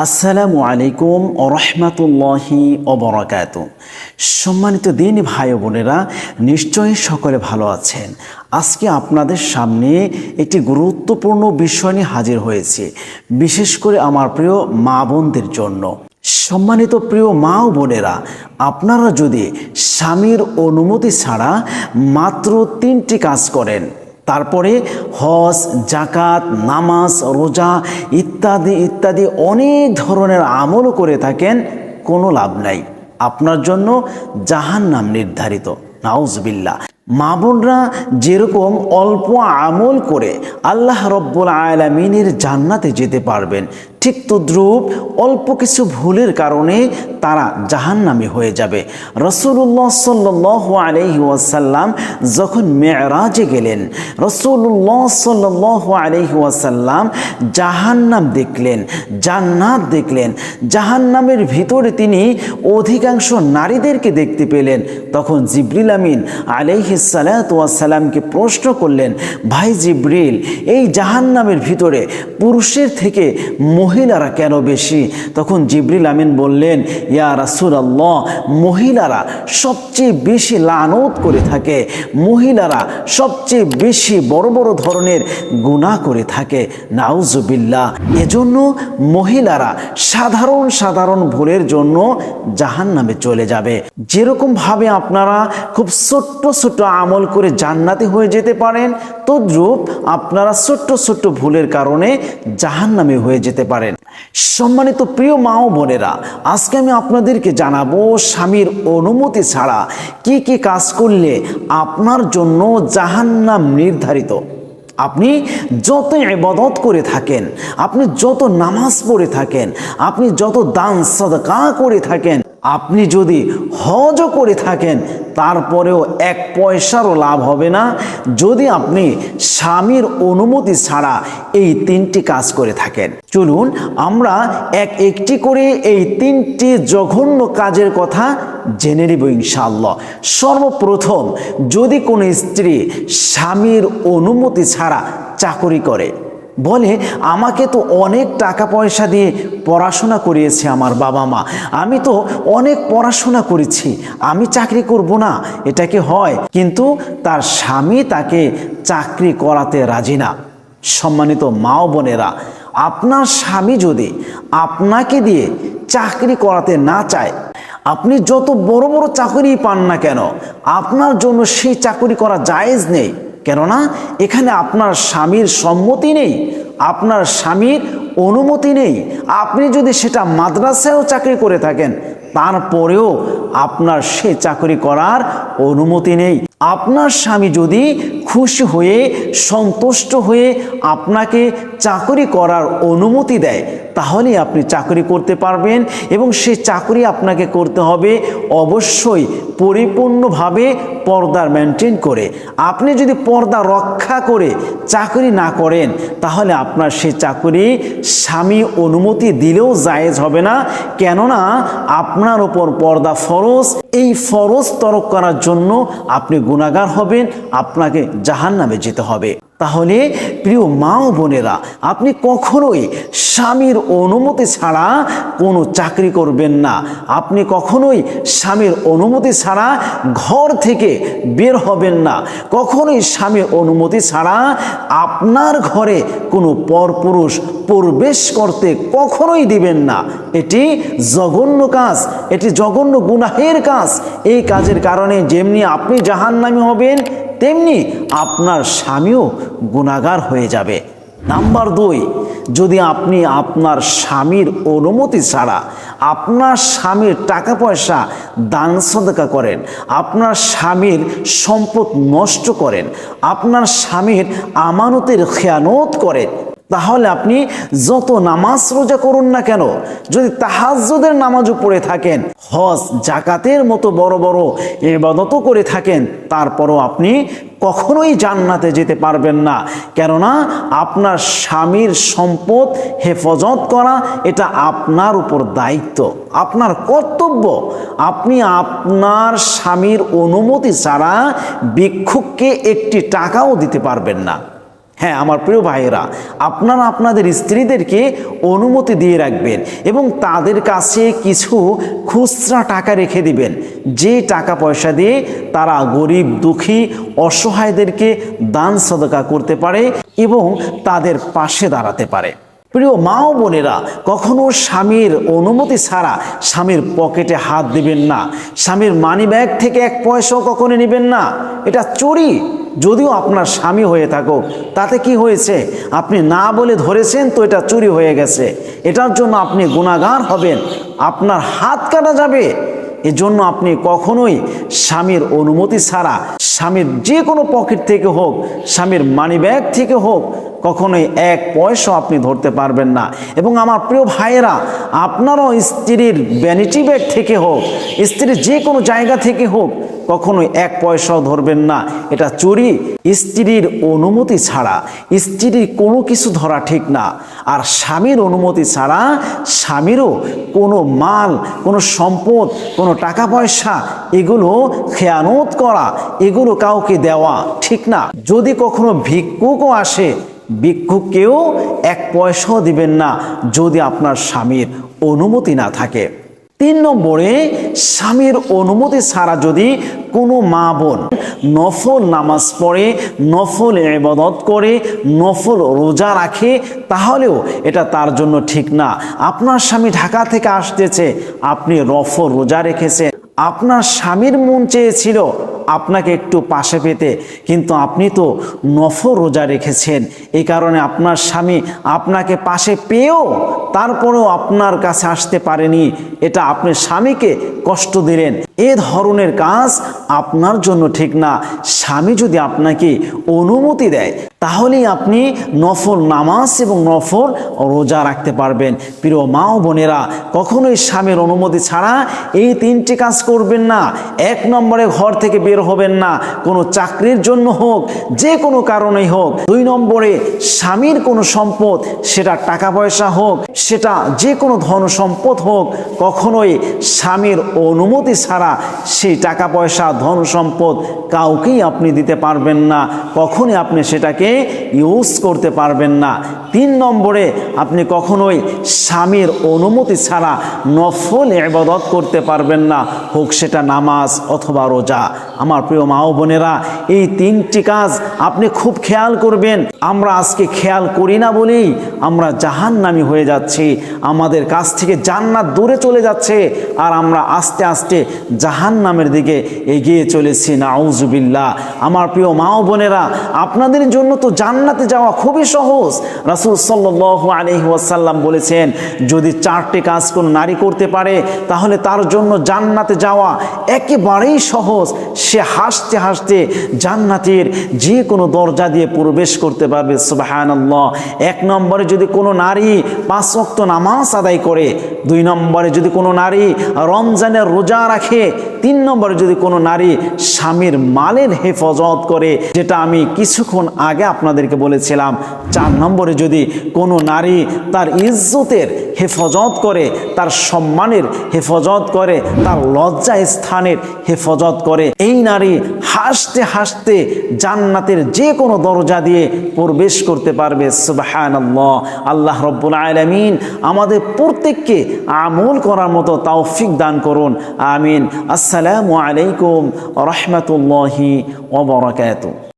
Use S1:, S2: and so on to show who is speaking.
S1: আসসালামু আলাইকুম ওয়া রাহমাতুল্লাহি ওয়া বারাকাতুহু। সম্মানিত দিনী ভাই ও বোনেরা, নিশ্চয়ই সকলে ভালো আছেন। আজকে আপনাদের সামনে একটি গুরুত্বপূর্ণ বিষয় নিয়ে হাজির হয়েছে, বিশেষ করে আমার প্রিয় মা বোনদের জন্য। সম্মানিত প্রিয় মা ও বোনেরা, আপনারা যদি স্বামীর অনুমতি ছাড়া মাত্র 3টি কাজ করেন, তারপরে হজ, জাকাত, নামাজ, রোজা ইত্যাদি ইত্যাদি অনেক ধরনের আমলও করে থাকেন, কোনো লাভ নাই। আপনার জন্য জাহান্নাম নির্ধারিত। নাউজুবিল্লাহ। মা বোনরা যেরকম অল্প আমল করে আল্লাহ রব্বুল আলামিনের জান্নাতে যেতে পারবেন, ঠিক তদ্রূপ অল্প কিছু ভুলের কারণে তারা জাহান্নামী হয়ে যাবে। রাসূলুল্লাহ সাল্লাল্লাহু আলাইহি ওয়াসাল্লাম যখন মেরাজে গেলেন, রাসূলুল্লাহ সাল্লাল্লাহু আলাইহি ওয়াসাল্লাম জাহান্নাম দেখলেন, জান্নাত দেখলেন। জাহান্নামের ভিতরে তিনি অধিকাংশ নারীদেরকে দেখতে পেলেন। তখন জিবরিল আমিন আলাইহিস সালাতু ওয়াস সালামকে প্রশ্ন করলেন, ভাই জিবরিল, এই জাহান্নামের ভিতরে পুরুষের থেকে মহিলারা কেন বেশি? তখন জিবরিল আমিন বললেন, ইয়া রাসূলুল্লাহ, মহিলারা সবচেয়ে বেশি লানত করে থাকে, মহিলারা সবচেয়ে বেশি বড় বড় ধরনের গুনাহ করে থাকে। নাউজুবিল্লাহ। এজন্য মহিলারা সাধারণ সাধারণ ভুলের জন্য জাহান্নামে চলে যাবে। যেরকম ভাবে আপনারা খুব ছোট্ট ছোট্ট আমল করে জান্নাতি হয়ে যেতে পারেন, তদ্রূপ আপনারা ছোট্ট ছোট্ট ভুলের কারণে জাহান্নামে হয়ে যেতে পারেন। সম্মানিত প্রিয় মা ও বোনেরা, আজকে আমি আপনাদেরকে জানাবো স্বামীর অনুমতি ছাড়া কি কি কাজ করলে আপনার জন্য জাহান্নাম নির্ধারিত। আপনি যত ইবাদত করে থাকেন, আপনি যত নামাজ পড়ে থাকেন, আপনি যত দান সাদকা করে থাকেন, আপনি যদি হজও করে থাকেন, তারপরেও 1 পয়সারও লাভ হবে না যদি আপনি স্বামীর অনুমতি ছাড়া এই 3টি কাজ করে থাকেন। চলুন আমরা একটি করে এই 3টি জঘন্য কাজের কথা জেনে নেব ইনশাআল্লাহ। সর্বপ্রথম, যদি কোনো স্ত্রী স্বামীর অনুমতি ছাড়া চাকরি করে, বলে আমাকে তো অনেক টাকা পয়সা দিয়ে পড়াশোনা করিয়েছে আমার বাবা মা, আমি তো অনেক পড়াশোনা করেছি, আমি চাকরি করব না, এটা কি হয়? কিন্তু তার স্বামী তাকে চাকরি করাতে রাজি না। সম্মানিত মা ও বোনেরা, আপনার স্বামী যদি আপনাকে দিয়ে চাকরি করাতে না চায়, আপনি যত বড় বড় চাকরি পান না কেন, আপনার জন্য সেই চাকরি করা জায়েজ নেই। কেননা এখানে আপনার স্বামীর সম্মতি নেই, আপনার স্বামীর অনুমতি নেই। আপনি যদি সেটা মাদ্রাসায়ও চাকরি করে থাকেন, তারপরেও আপনার সে চাকরি করার অনুমতি নেই। আপনার স্বামী যদি খুশি হয়ে সন্তুষ্ট হয়ে আপনাকে চাকরি করার অনুমতি দেয়, তাহলে আপনি চাকরি করতে পারবেন। এবং সে চাকরি আপনাকে করতে হবে অবশ্যই পরিপূর্ণভাবে পর্দার মেনটেন করে। আপনি যদি পর্দা রক্ষা করে চাকরি না করেন, তাহলে আপনার সে চাকরি স্বামী অনুমতি দিলেও জায়েজ হবে না। কেননা আপনার ওপর পর্দা ফরজ, এই ফরজ তরক করার জন্য আপনি গুনাহগার হবেন, আপনাকে জাহান্নামে যেতে হবে। তাহলে প্রিয় মা ও বোনেরা, আপনি কখনোই স্বামীর অনুমতি ছাড়া কোনো চাকরি করবেন না। আপনি কখনোই স্বামীর অনুমতি ছাড়া ঘর থেকে বের হবেন না। কখনোই স্বামীর অনুমতি ছাড়া আপনার ঘরে কোনো পরপুরুষ প্রবেশ করতে কখনোই দিবেন না। এটি জঘন্য কাজ, এটি জঘন্য গুনাহের কাজ। এই কাজের কারণে যেমনি আপনি জাহান্নামী হবেন, তেমনি আপনার স্বামীও গুনাহগার হয়ে যাবে। নাম্বার 2, যদি আপনি আপনার স্বামীর অনুমতি ছাড়া আপনার স্বামীর টাকা পয়সা দান সদকা করেন, আপনার স্বামীর সম্পদ নষ্ট করেন, আপনার স্বামীর আমানতের খেয়ানত করেন, তাহলে আপনি যত নামাজ রোজা করুন না কেন, যদি তাহাজ্জুদের নামাজও পড়ে থাকেন, হজ জাকাতের মতো বড় বড় ইবাদতও করে থাকেন, তারপরও আপনি কখনোই জান্নাতে যেতে পারবেন না। কেননা আপনার স্বামীর সম্পদ হেফাজত করা এটা আপনার উপর দায়িত্ব, আপনার কর্তব্য। আপনি আপনার স্বামীর অনুমতি ছাড়া ভিক্ষুককে 1টি টাকাও দিতে পারবেন না। হ্যাঁ আমার প্রিয় ভাইয়েরা, আপনারা আপনাদের স্ত্রীদেরকে অনুমতি দিয়ে রাখবেন এবং তাদের কাছে কিছু খুচরা টাকা রেখে দিবেন, যে টাকা পয়সা দিয়ে তারা গরিব দুঃখী অসহায়দেরকে দান সদকা করতে পারে এবং তাদের পাশে দাঁড়াতে পারে। প্রিয় মা ও বোনেরা, কখনো স্বামীর অনুমতি ছাড়া স্বামীর পকেটে হাত দিবেন না, স্বামীর মানি ব্যাগ থেকে এক পয়সাও কখনো নেবেন না। এটা চুরি। যদিও আপনার স্বামী হয়ে থাকুক, তাতে কি হয়েছে? আপনি না বলে ধরেছেন তো এটা চুরি হয়ে গেছে, এটার জন্য আপনি গুনাহগার হবেন, আপনার হাত কাটা যাবে। এজন্য আপনি কখনোই স্বামীর অনুমতি ছাড়া স্বামীর যে কোনো পকেট থেকে হোক, স্বামীর মানি ব্যাগ থেকে হোক, কখনোই এক পয়সা আপনি ধরতে পারবেন না। এবং আমার প্রিয় ভাইয়েরা, আপনারও স্ত্রীর ভ্যানিটি ব্যাগ থেকে হোক, স্ত্রীর যে কোনো জায়গা থেকে হোক, কখনোই এক পয়সাও ধরবেন না, এটা চুরি। স্ত্রীর অনুমতি ছাড়া স্ত্রীর কোনো কিছু ধরা ঠিক না। আর স্বামীর অনুমতি ছাড়া স্বামীরও কোনো মাল, কোনো সম্পদ, কোনো টাকা পয়সা এগুলো খেয়ানত করা, এগুলো কাউকে দেওয়া ঠিক না। যদি কখনো ভিক্ষুকও আসে, ভিক্ষুককেও এক পয়সাও দিবেন না যদি আপনার স্বামীর অনুমতি না থাকে। 3 নম্বরে, স্বামীর অনুমতি ছাড়া যদি কোনো মা বোন নফল নামাজ পড়ে, নফল ইবাদত করে, নফল রোজা রাখে, তাহলেও এটা তার জন্য ঠিক না। আপনার স্বামী ঢাকা থেকে আসতেছে, আপনি নফল রোজা রেখেছেন, আপনার স্বামীর মন চেয়েছিল আপনাকে একটু পাশে পেতে, কিন্তু আপনি তো নফল রোজা রেখেছেন, এই কারণে আপনার স্বামী আপনাকে পাশে পেয়েও তারপরেও আপনার কাছে আসতে পারেনি, এটা আপনি স্বামীকে কষ্ট দিলেন। এ ধরনের কাজ আপনার জন্য ঠিক না। স্বামী যদি আপনাকে অনুমতি দেয়, তাহলেই আপনি নফল নামাজ এবং নফল রোজা রাখতে পারবেন। প্রিয় মা ও বোনেরা, কখনোই স্বামীর অনুমতি ছাড়া এই 3টি কাজ করবেন না। 1 নম্বরে, ঘর থেকে বের হবেন না, কোনো চাকরির জন্য হোক, যে কোনো কারণেই হোক। 2 নম্বরে, স্বামীর কোনো সম্পদ, সেটা টাকা পয়সা হোক, সেটা যে কোনো ধন সম্পদ হোক, কখনোই স্বামীর অনুমতি ছাড়া সেই টাকা পয়সা, ধন সম্পদ কাউকেই আপনি দিতে পারবেন না, কখনোই আপনি সেটাকে ইউজ করতে পারবেন না। 3 নম্বরে, আপনি কখনোই স্বামীর অনুমতি ছাড়া নফল ইবাদত করতে পারবেন না, হোক সেটা নামাজ অথবা রোজা। আমার প্রিয় মা ও বোনেরা, এই 3টি কাজ আপনি খুব খেয়াল করবেন। আমরা আজকে খেয়াল করি না বলেই আমরা জাহান্নামী হয়ে যাচ্ছি, আমাদের কাছ থেকে জান্নাত দূরে চলে যাচ্ছে, আর আমরা আস্তে আস্তে জাহান্নামের দিকে এগিয়ে চলেছি, নাউজুবিল্লাহ। আমার প্রিয় মা ও বোনেরা, আপনাদের জন্য তো জান্নাতে যাওয়া খুবই সহজ। রাসূল সাল্লাল্লাহু আলাইহি ওয়াসাল্লাম বলেছেন, যদি 4টি কাজ কোন নারী করতে পারে, তাহলে তার জন্য জান্নাতে যাওয়া একেবারেই সহজ। সে হাসতে হাসতে জান্নাতের যে কোনো দরজা দিয়ে প্রবেশ করতে পারবে, সুবহানাল্লাহ। 1 নম্বরে, যদি কোনো নারী 5 ওয়াক্ত নামাজ আদায় করে, 2 নম্বরে যদি কোনো নারী রমজানের রোজা রাখে, 3 নম্বরে যদি কোনো নারী স্বামীর মালের হেফাজত করে, যেটা আমি কিছুক্ষণ আগে আপনাদেরকে বলেছিলাম, 4 নম্বরে যদি কোনো নারী তার ইজ্জতের হেফাজত করে, তার সম্মানের হেফাজত করে, তার লজ্জা স্থানের হেফাজত করে, এই নারী হাসতে হাসতে জান্নাতের যে কোনো দরজা দিয়ে প্রবেশ করতে পারবে, সুবহানাল্লাহ। আল্লাহ রাব্বুল আলামিন আমাদের প্রত্যেককে আমল করার মতো তৌফিক দান করুন, আমিন। আসসালামু আলাইকুম ওয়া রাহমাতুল্লাহি ওয়া বারাকাতুহু।